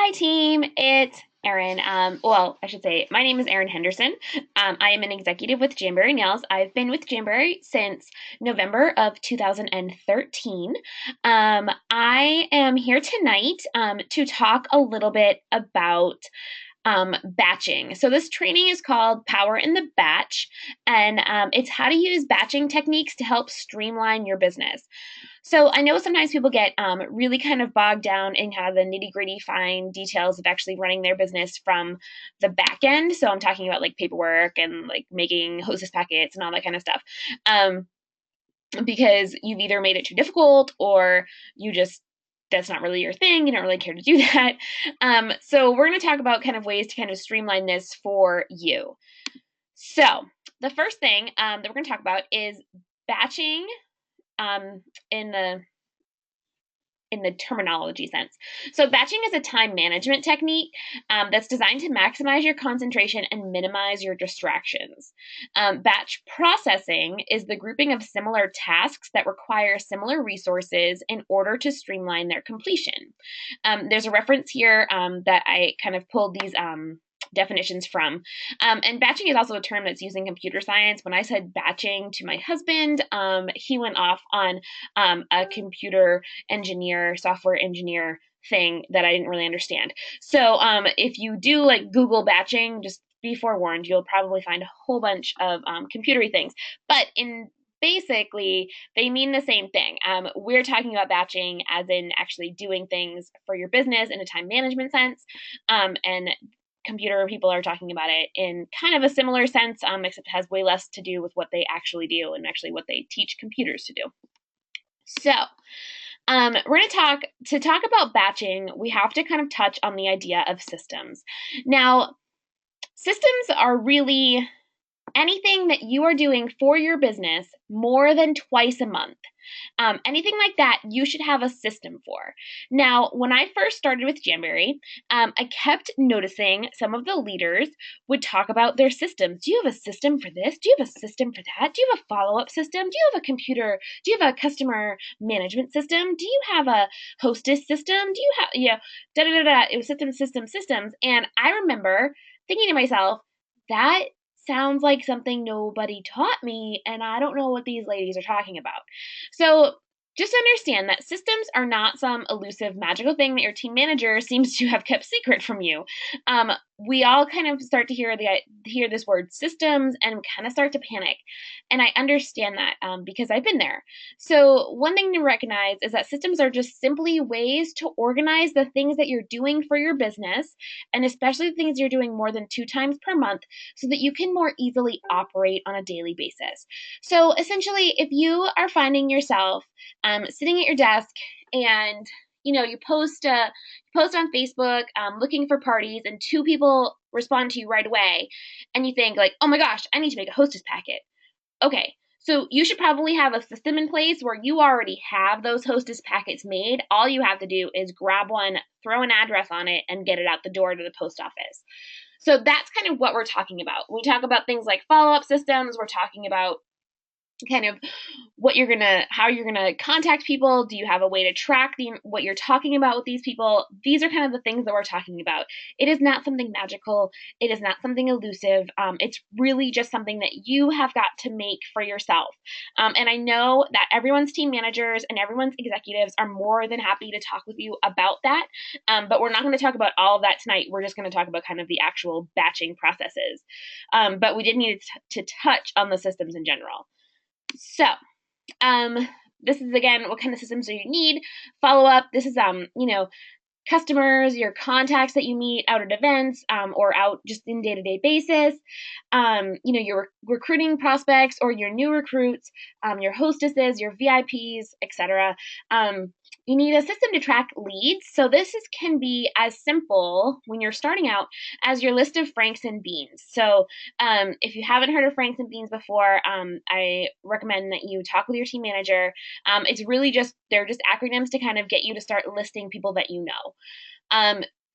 Hi team, it's Erin. Well, I should say my name is Erin Henderson. I am an executive with Jamberry Nails. I've been with Jamberry since November of 2013. I am here tonight to talk a little bit about batching. So this training is called Power in the Batch, and it's how to use batching techniques to help streamline your business. So I know sometimes people get really kind of bogged down in kind of the nitty gritty fine details of actually running their business from the back end. So I'm talking about like paperwork and like making hostess packets and all that kind of stuff. Because you've either made it too difficult or you just that's not really your thing. You don't really care to do that. So we're going to talk about kind of ways to kind of streamline this for you. So the first thing that we're going to talk about is batching in the terminology sense. So batching is a time management technique that's designed to maximize your concentration and minimize your distractions. Batch processing is the grouping of similar tasks that require similar resources in order to streamline their completion. There's a reference here that I kind of pulled these definitions from. And batching is also a term that's used in computer science. When I said batching to my husband, he went off on a computer engineer, software engineer thing that I didn't really understand. So if you do like Google batching, just be forewarned, you'll probably find a whole bunch of computery things. But basically, they mean the same thing. We're talking about batching as in actually doing things for your business in a time management sense. And computer people are talking about it in kind of a similar sense, except it has way less to do with what they actually do and actually what they teach computers to do. So we're going to talk about batching, we have to kind of touch on the idea of systems. Now, systems are really anything that you are doing for your business more than twice a month. Anything like that, you should have a system for. Now, when I first started with Jamberry, I kept noticing some of the leaders would talk about their systems. Do you have a system for this? Do you have a system for that? Do you have a follow-up system? Do you have a computer? Do you have a customer management system? Do you have a hostess system? Do you have, da da da da. It was systems. And I remember thinking to myself, that sounds like something nobody taught me, and I don't know what these ladies are talking about. So just understand that systems are not some elusive magical thing that your team manager seems to have kept secret from you. We all kind of start to hear this word systems and kind of start to panic. And I understand that because I've been there. So one thing to recognize is that systems are just simply ways to organize the things that you're doing for your business, and especially the things you're doing more than 2 times per month, so that you can more easily operate on a daily basis. So essentially, if you are finding yourself sitting at your desk and you post on Facebook looking for parties and 2 people respond to you right away, and you think like, oh my gosh, I need to make a hostess packet. Okay, so you should probably have a system in place where you already have those hostess packets made. All you have to do is grab one, throw an address on it, and get it out the door to the post office. So that's kind of what we're talking about. When we talk about things like follow-up systems, we're talking about kind of how you're gonna contact people. Do you have a way to track what you're talking about with these people? These are kind of the things that we're talking about. It is not something magical. It is not something elusive. It's really just something that you have got to make for yourself. And I know that everyone's team managers and everyone's executives are more than happy to talk with you about that. But we're not going to talk about all of that tonight. We're just going to talk about kind of the actual batching processes. But we did need to touch on the systems in general. So, this is again, what kind of systems do you need? Follow up. This is, customers, your contacts that you meet out at events, or out just in day-to-day basis. Your recruiting prospects or your new recruits, your hostesses, your VIPs, etc. You need a system to track leads. So this can be as simple when you're starting out as your list of Franks and Beans. So if you haven't heard of Franks and Beans before, I recommend that you talk with your team manager. It's really they're just acronyms to kind of get you to start listing people that you know.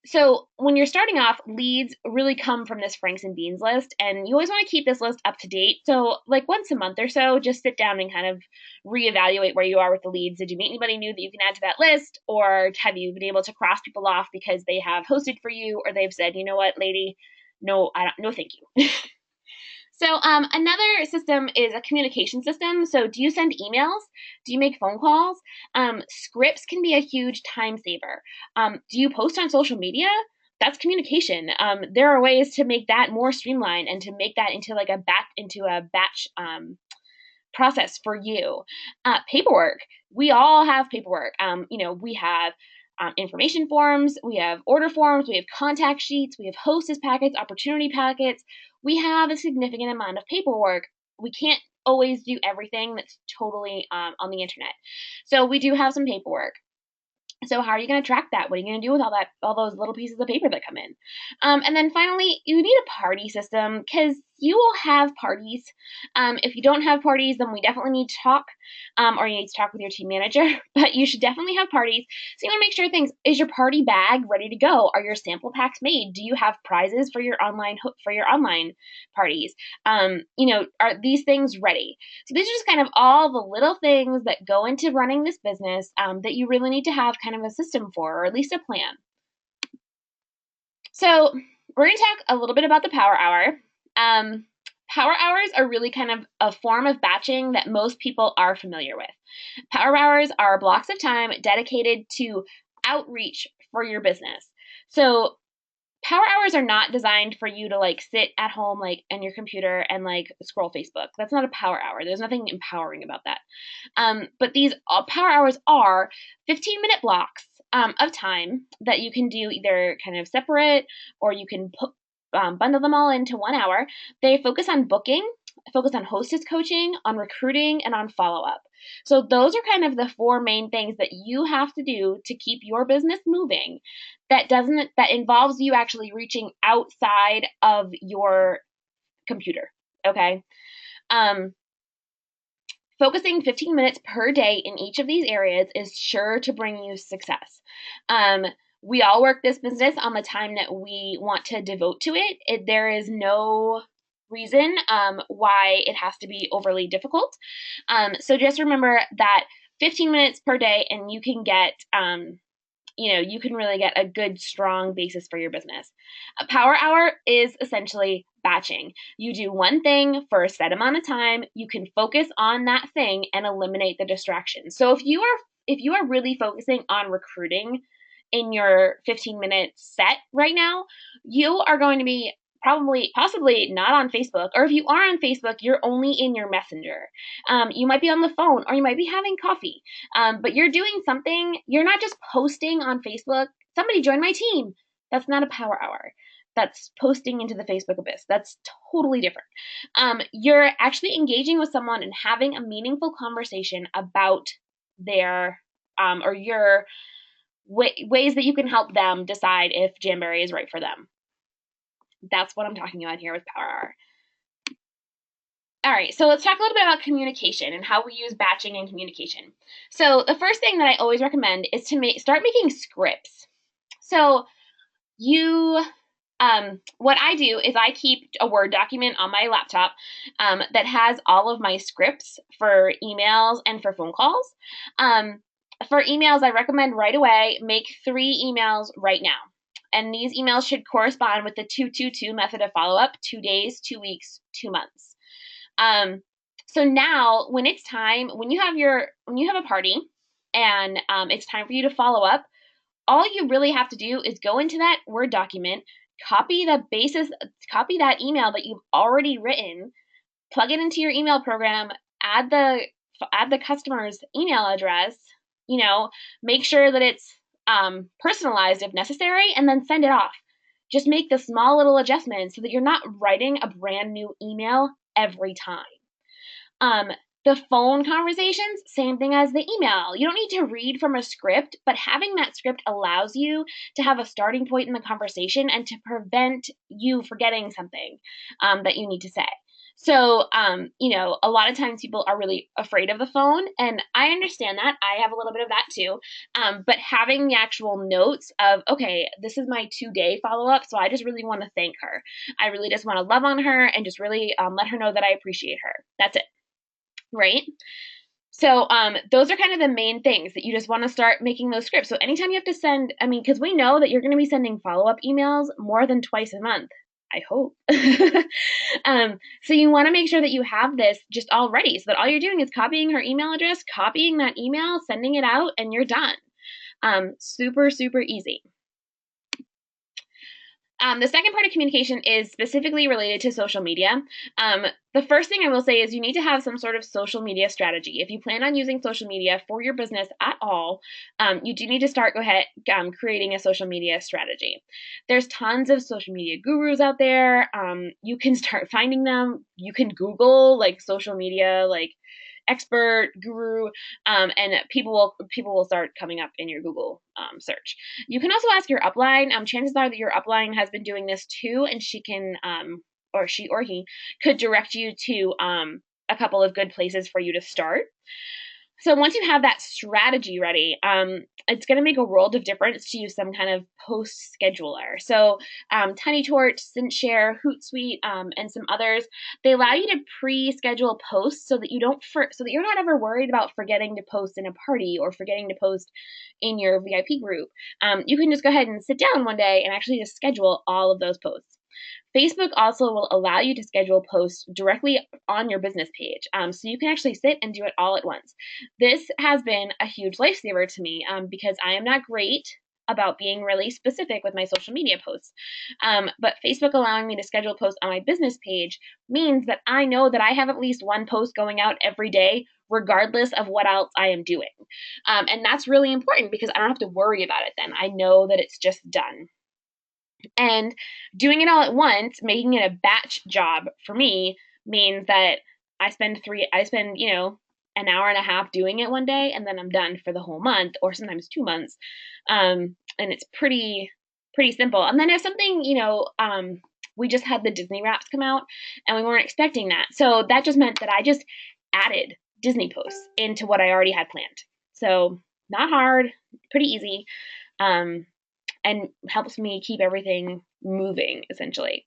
So when you're starting off, leads really come from this Franks and Beans list, and you always want to keep this list up to date. So like once a month or so, just sit down and kind of reevaluate where you are with the leads. Did you meet anybody new that you can add to that list, or have you been able to cross people off because they have hosted for you, or they've said, you know what, lady, no, I don't, no, thank you. So another system is a communication system. So do you send emails? Do you make phone calls? Scripts can be a huge time saver. Do you post on social media? That's communication. There are ways to make that more streamlined and to make that into like a batch process for you. Paperwork. We all have paperwork. We have information forms, we have order forms, we have contact sheets, we have hostess packets, opportunity packets. We have a significant amount of paperwork. We can't always do everything that's totally on the internet. So we do have some paperwork. So how are you going to track that? What are you going to do with all those little pieces of paper that come in? And then finally, you need a party system because you will have parties. If you don't have parties, then we definitely need to talk, or you need to talk with your team manager. But you should definitely have parties. So you want to make sure is your party bag ready to go? Are your sample packs made? Do you have prizes for your online parties? Are these things ready? So these are just kind of all the little things that go into running this business that you really need to have kind of a system for, or at least a plan. So we're going to talk a little bit about the power hour. Power hours are really kind of a form of batching that most people are familiar with. Power hours are blocks of time dedicated to outreach for your business. So power hours are not designed for you to like sit at home like on your computer and like scroll Facebook. That's not a power hour. There's nothing empowering about that. But these power hours are 15-minute blocks of time that you can do either kind of separate, or you can bundle them all into 1 hour. They focus on booking, focus on hostess coaching, on recruiting, and on follow-up. So those are kind of the 4 main things that you have to do to keep your business moving that involves you actually reaching outside of your computer. Okay. Focusing 15 minutes per day in each of these areas is sure to bring you success. We all work this business on the time that we want to devote to it. There is no reason why it has to be overly difficult. So just remember that 15 minutes per day, and you can get you can really get a good, strong basis for your business. A power hour is essentially batching. You do one thing for a set amount of time. You can focus on that thing and eliminate the distractions. So if you are really focusing on recruiting in your 15-minute set right now, you are going to be possibly not on Facebook, or if you are on Facebook, you're only in your messenger. You might be on the phone, or you might be having coffee, but you're doing something. You're not just posting on Facebook, somebody join my team. That's not a power hour. That's posting into the Facebook abyss. That's totally different. You're actually engaging with someone and having a meaningful conversation about their or your ways that you can help them decide if Jamberry is right for them. That's what I'm talking about here with power hour. All right, so let's talk a little bit about communication and how we use batching and communication. So the first thing that I always recommend is to start making scripts. So what I do is I keep a Word document on my laptop that has all of my scripts for emails and for phone calls. For emails, I recommend right away, make 3 emails right now. And these emails should correspond with the 2-2-2 method of follow-up: 2 days, 2 weeks, 2 months. So now when it's time, when you have a party and it's time for you to follow up, all you really have to do is go into that Word document, copy that email that you've already written, plug it into your email program, add the customer's email address, make sure that it's personalized if necessary, and then send it off. Just make the small little adjustments so that you're not writing a brand new email every time. The phone conversations, same thing as the email. You don't need to read from a script, but having that script allows you to have a starting point in the conversation and to prevent you forgetting something that you need to say. So, you know, a lot of times people are really afraid of the phone, and I understand that. I have a little bit of that too. But having the actual notes of, okay, this is my 2-day follow up, so I just really want to thank her. I really just want to love on her and just really let her know that I appreciate her. That's it, right? So those are kind of the main things that you just want to start making those scripts. So anytime you have to send, I mean, because we know that you're going to be sending follow-up emails more than twice a month. I hope. So you want to make sure that you have this just all ready so that all you're doing is copying her email address, copying that email, sending it out, and you're done. Super, super easy. The second part of communication is specifically related to social media. The first thing I will say is you need to have some sort of social media strategy. If you plan on using social media for your business at all, you do need to start creating a social media strategy. There's tons of social media gurus out there. You can start finding them. You can Google like social media, like expert, guru, and people will start coming up in your Google search. You can also ask your upline. Chances are that your upline has been doing this too, and she can, or she or he could direct you to a couple of good places for you to start. So once you have that strategy ready, it's going to make a world of difference to use some kind of post scheduler. So Tiny Torch, ScentShare, Hootsuite, and some others, they allow you to pre-schedule posts so that you don't so that you're not ever worried about forgetting to post in a party or forgetting to post in your VIP group. You can just go ahead and sit down one day and actually just schedule all of those posts. Facebook also will allow you to schedule posts directly on your business page. So you can actually sit and do it all at once. This has been a huge lifesaver to me because I am not great about being really specific with my social media posts. But Facebook allowing me to schedule posts on my business page means that I know that I have at least one post going out every day, regardless of what else I am doing. And that's really important because I don't have to worry about it then. I know that it's just done. And doing it all at once, making it a batch job for me means that I spend, you know, an hour and a half doing it one day, and then I'm done for the whole month, or sometimes 2 months. And it's pretty simple. And then if something, you know, we just had the Disney wraps come out, and we weren't expecting that, so that just meant that I just added Disney posts into what I already had planned. So not hard, pretty easy. And helps me keep everything moving, essentially.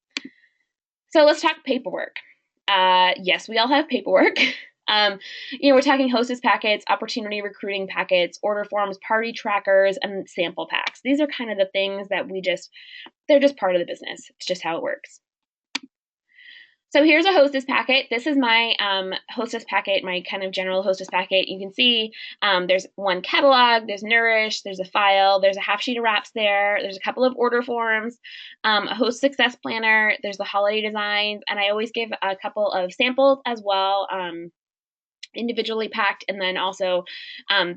So let's talk paperwork. Yes, we all have paperwork. You know, we're talking hostess packets, opportunity recruiting packets, order forms, party trackers, and sample packs. These are kind of the things that they're just part of the business. It's just how it works. So here's a hostess packet. This is my hostess packet, my kind of general hostess packet. You can see there's one catalog, there's Nourish, there's a file, there's a half sheet of wraps there, there's a couple of order forms, a host success planner, there's the holiday designs, and I always give a couple of samples as well, individually packed, and then also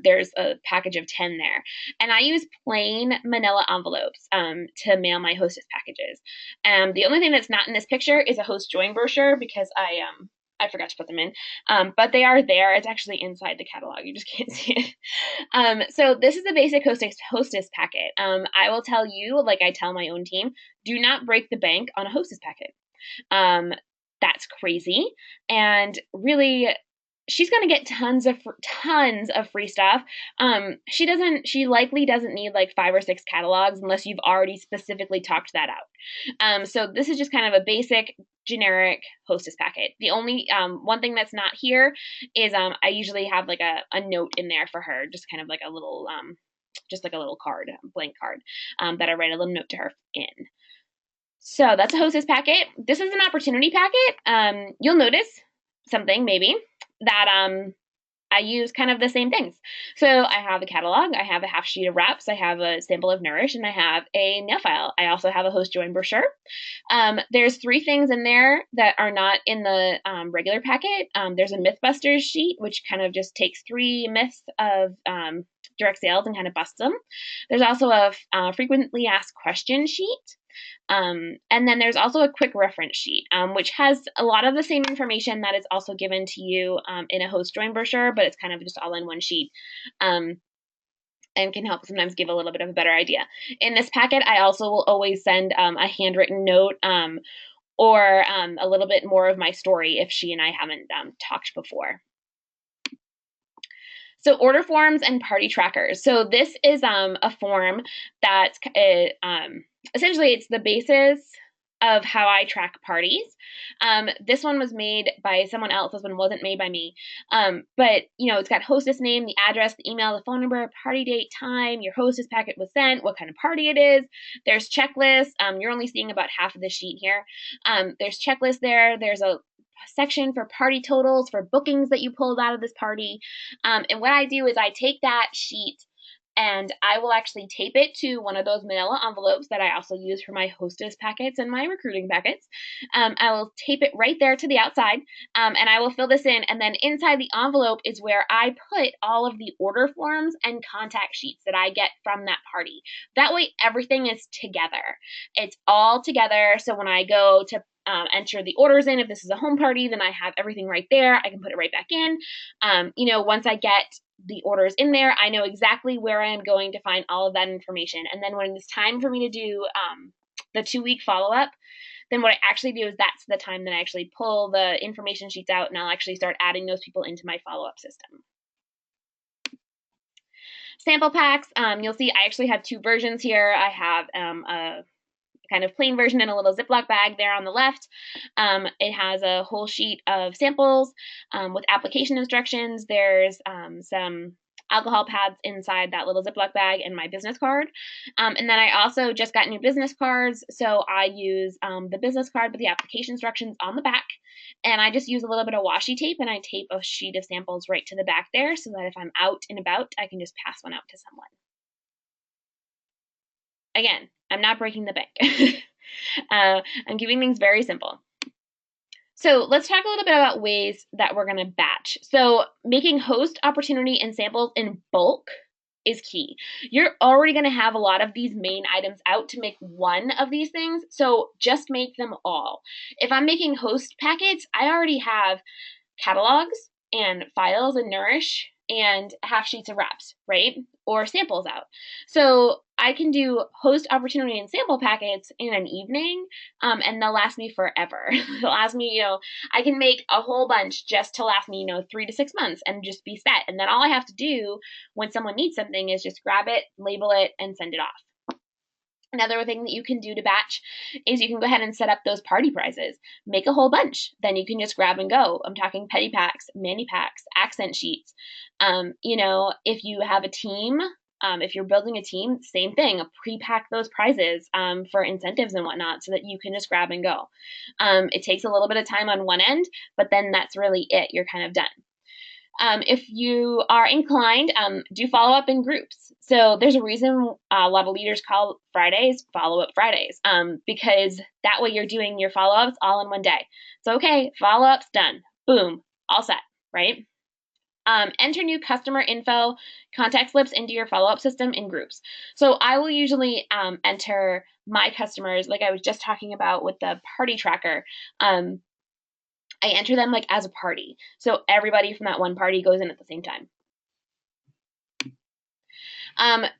there's a package of 10 there. And I use plain manila envelopes to mail my hostess packages. The only thing that's not in this picture is a host join brochure because I forgot to put them in, but they are there. It's actually inside the catalog. You just can't see it. So this is the basic hostess packet. I will tell you, like I tell my own team, do not break the bank on a hostess packet. That's crazy. And really, she's going to get tons of free stuff. She likely doesn't need like 5 or 6 catalogs unless you've already specifically talked that out. So this is just kind of a basic generic hostess packet. The only one thing that's not here is I usually have like a note in there for her, just kind of like a little just like a little card, blank card, that I write a little note to her in. So that's a hostess packet. This is an opportunity packet. You'll notice something maybe that I use kind of the same things. So I have a catalog, I have a half sheet of wraps, I have a sample of Nourish, and I have a nail file. I also have a host join brochure. There's 3 things in there that are not in the regular packet. There's a Mythbusters sheet, which kind of just takes 3 myths of direct sales and kind of busts them. There's also a frequently asked question sheet. And then there's also a quick reference sheet, which has a lot of the same information that is also given to you in a host join brochure, but it's kind of just all in one sheet, and can help sometimes give a little bit of a better idea. In this packet, I also will always send a handwritten note or a little bit more of my story if she and I haven't talked before. So order forms and party trackers. So this is a form that essentially it's the basis of how I track parties. This one was made by someone else. This one wasn't made by me. But it's got hostess name, the address, the email, the phone number, party date, time, your hostess packet was sent, what kind of party it is. There's checklists. You're only seeing about half of the sheet here. There's checklists there. There's a section for party totals, for bookings that you pulled out of this party. And what I do is I take that sheet and I will actually tape it to one of those manila envelopes that I also use for my hostess packets and my recruiting packets. I will tape it right there to the outside, and I will fill this in. And then inside the envelope is where I put all of the order forms and contact sheets that I get from that party. That way, everything is together. It's all together. So when I go to enter the orders in, if this is a home party, then I have everything right there. I can put it right back in. Once I get the orders in there, I know exactly where I am going to find all of that information. And then when it's time for me to do the 2-week follow-up, then what I actually do is that's the time that I actually pull the information sheets out, and I'll actually start adding those people into my follow-up system. Sample packs, you'll see I actually have 2 versions here. I have a kind of plain version in a little Ziploc bag there on the left. It has a whole sheet of samples with application instructions. There's some alcohol pads inside that little Ziploc bag and my business card. And then I also just got new business cards. So I use the business card with the application instructions on the back. And I just use a little bit of washi tape and I tape a sheet of samples right to the back there so that if I'm out and about, I can just pass one out to someone. Again, I'm not breaking the bank. I'm keeping things very simple. So let's talk a little bit about ways that we're going to batch. So making host, opportunity, and samples in bulk is key. You're already going to have a lot of these main items out to make one of these things, so just make them all. If I'm making host packets, I already have catalogs and files and Nourish and half sheets of wraps, right? Or samples out. So I can do host, opportunity, and sample packets in an evening, and they'll last me forever. They'll last me, I can make a whole bunch just to last me, 3 to 6 months and just be set. And then all I have to do when someone needs something is just grab it, label it, and send it off. Another thing that you can do to batch is you can go ahead and set up those party prizes. Make a whole bunch. Then you can just grab and go. I'm talking petty packs, mani packs, accent sheets. If you have a team, if you're building a team, same thing. Pre-pack those prizes for incentives and whatnot so that you can just grab and go. It takes a little bit of time on one end, but then that's really it. You're kind of done. If you are inclined, do follow up in groups. So there's a reason a lot of leaders call Fridays follow-up Fridays, because that way you're doing your follow-ups all in one day. So, okay, follow-ups done. Boom, all set, right? Enter new customer info, contact slips into your follow-up system in groups. So I will usually enter my customers, like I was just talking about with the party tracker. I enter them like as a party. So everybody from that one party goes in at the same time.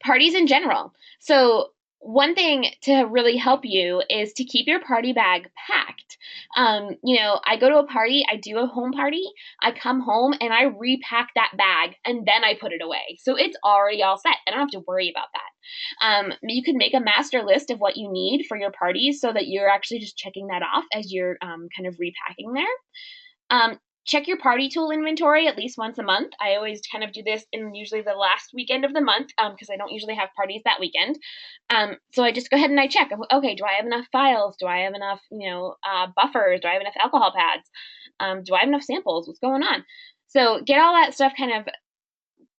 Parties in general. So one thing to really help you is to keep your party bag packed. I go to a party, I do a home party, I come home and I repack that bag and then I put it away. So it's already all set. I don't have to worry about that. You can make a master list of what you need for your parties so that you're actually just checking that off as you're kind of repacking there. Check your party tool inventory at least once a month. I always kind of do this in usually the last weekend of the month because I don't usually have parties that weekend. So I just go ahead and I check. Okay, do I have enough files? Do I have enough, buffers? Do I have enough alcohol pads? Do I have enough samples? What's going on? So get all that stuff kind of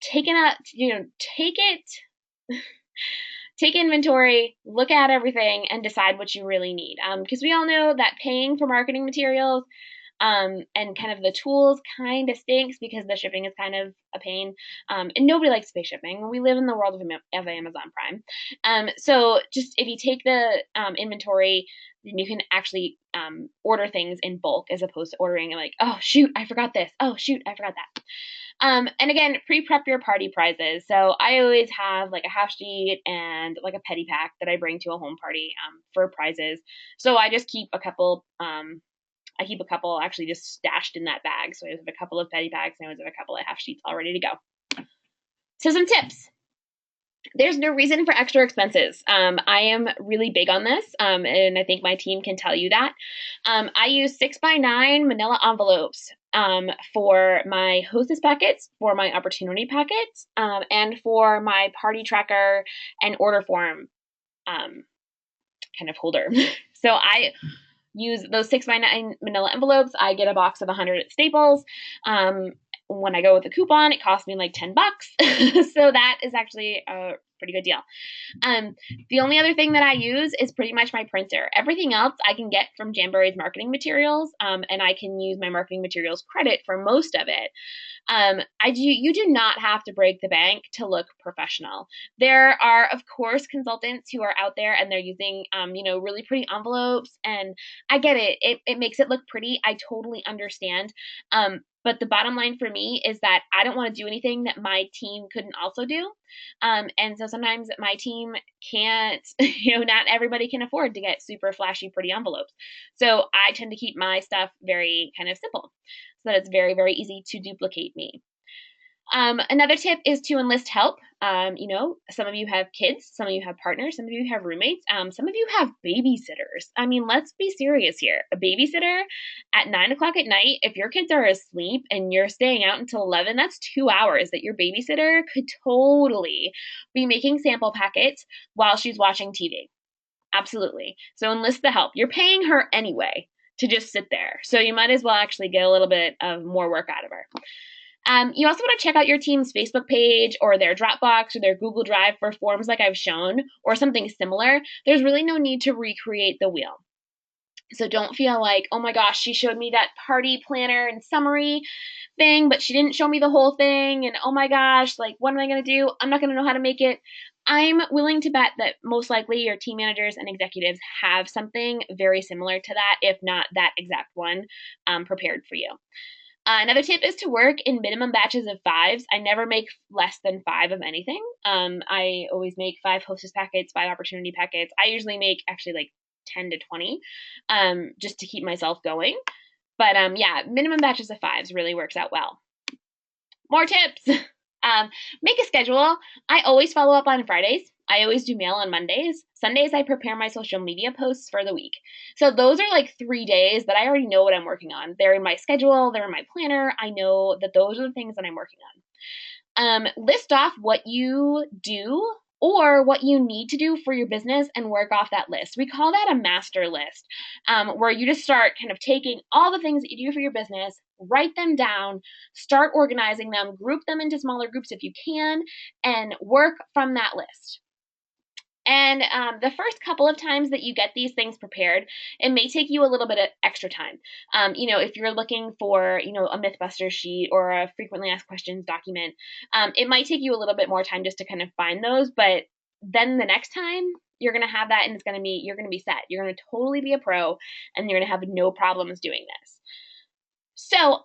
taken out, take inventory, look at everything, and decide what you really need. Because we all know that paying for marketing materials and kind of the tools kind of stinks because the shipping is kind of a pain. And nobody likes to pay shipping. We live in the world of Amazon Prime. So just if you take the inventory, then you can actually order things in bulk as opposed to ordering like, oh, shoot, I forgot this. Oh, shoot, I forgot that. And again, pre-prep your party prizes. So I always have like a half sheet and like a petty pack that I bring to a home party for prizes. So I just keep a couple. I keep a couple actually just stashed in that bag. So I have a couple of petty packs and I have a couple of half sheets all ready to go. So some tips. There's no reason for extra expenses. I am really big on this, and I think my team can tell you that. I use 6x9 manila envelopes for my hostess packets, for my opportunity packets, and for my party tracker and order form kind of holder. So I use those 6x9 manila envelopes. I get a box of 100 at Staples. When I go with a coupon, it costs me like $10. So that is actually a pretty good deal. The only other thing that I use is pretty much my printer. Everything else I can get from Jamberry's marketing materials, and I can use my marketing materials credit for most of it. You do not have to break the bank to look professional. There are, of course, consultants who are out there and they're using, really pretty envelopes, and I get it. It makes it look pretty. I totally understand. But the bottom line for me is that I don't want to do anything that my team couldn't also do. And so sometimes my team can't, not everybody can afford to get super flashy, pretty envelopes. So I tend to keep my stuff very kind of simple so that it's very, very easy to duplicate me. Another tip is to enlist help. Some of you have kids, some of you have partners, some of you have roommates, some of you have babysitters. I mean, let's be serious here. A babysitter at 9 o'clock at night, if your kids are asleep and you're staying out until 11, that's 2 hours that your babysitter could totally be making sample packets while she's watching TV. Absolutely. So enlist the help. You're paying her anyway to just sit there. So you might as well actually get a little bit of more work out of her. You also want to check out your team's Facebook page or their Dropbox or their Google Drive for forms like I've shown or something similar. There's really no need to recreate the wheel. So don't feel like, oh my gosh, she showed me that party planner and summary thing, but she didn't show me the whole thing. And oh my gosh, like, what am I going to do? I'm not going to know how to make it. I'm willing to bet that most likely your team managers and executives have something very similar to that, if not that exact one, prepared for you. Another tip is to work in minimum batches of 5s. I never make less than 5 of anything. I always make 5 hostess packets, 5 opportunity packets. I usually make actually like 10 to 20 just to keep myself going. But minimum batches of 5s really works out well. More tips. Make a schedule. I always follow up on Fridays. I always do mail on Mondays. Sundays, I prepare my social media posts for the week. So those are like 3 days that I already know what I'm working on. They're in my schedule. They're in my planner. I know that those are the things that I'm working on. List off what you do or what you need to do for your business and work off that list. We call that a master list, where you just start kind of taking all the things that you do for your business, write them down, start organizing them, group them into smaller groups if you can, and work from that list. And the first couple of times that you get these things prepared, it may take you a little bit of extra time. If you're looking for, a Mythbusters sheet or a frequently asked questions document, it might take you a little bit more time just to kind of find those. But then the next time you're going to have that and you're going to be set. You're going to totally be a pro and you're going to have no problems doing this. So,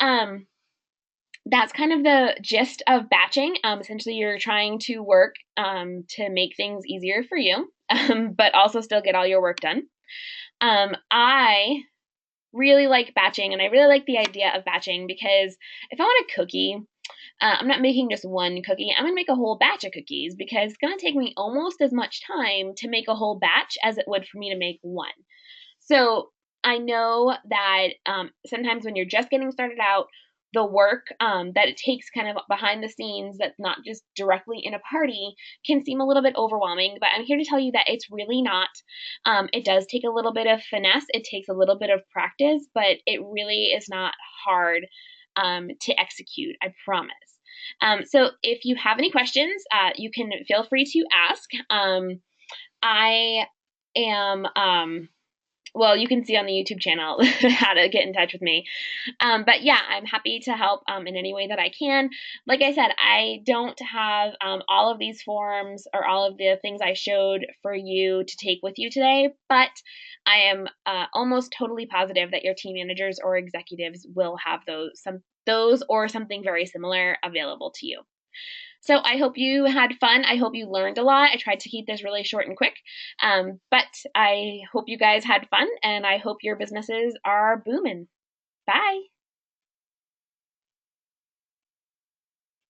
that's kind of the gist of batching. Essentially, you're trying to work to make things easier for you, but also still get all your work done. I really like batching, and I really like the idea of batching because if I want a cookie, I'm not making just one cookie. I'm going to make a whole batch of cookies because it's going to take me almost as much time to make a whole batch as it would for me to make one. So I know that sometimes when you're just getting started out, the work that it takes kind of behind the scenes that's not just directly in a party can seem a little bit overwhelming, but I'm here to tell you that it's really not. It does take a little bit of finesse. It takes a little bit of practice, but it really is not hard to execute, I promise. So if you have any questions, you can feel free to ask. I am well, you can see on the YouTube channel how to get in touch with me. But yeah, I'm happy to help in any way that I can. Like I said, I don't have all of these forms or all of the things I showed for you to take with you today, but I am almost totally positive that your team managers or executives will have those or something very similar available to you. So I hope you had fun. I hope you learned a lot. I tried to keep this really short and quick, but I hope you guys had fun, and I hope your businesses are booming. Bye.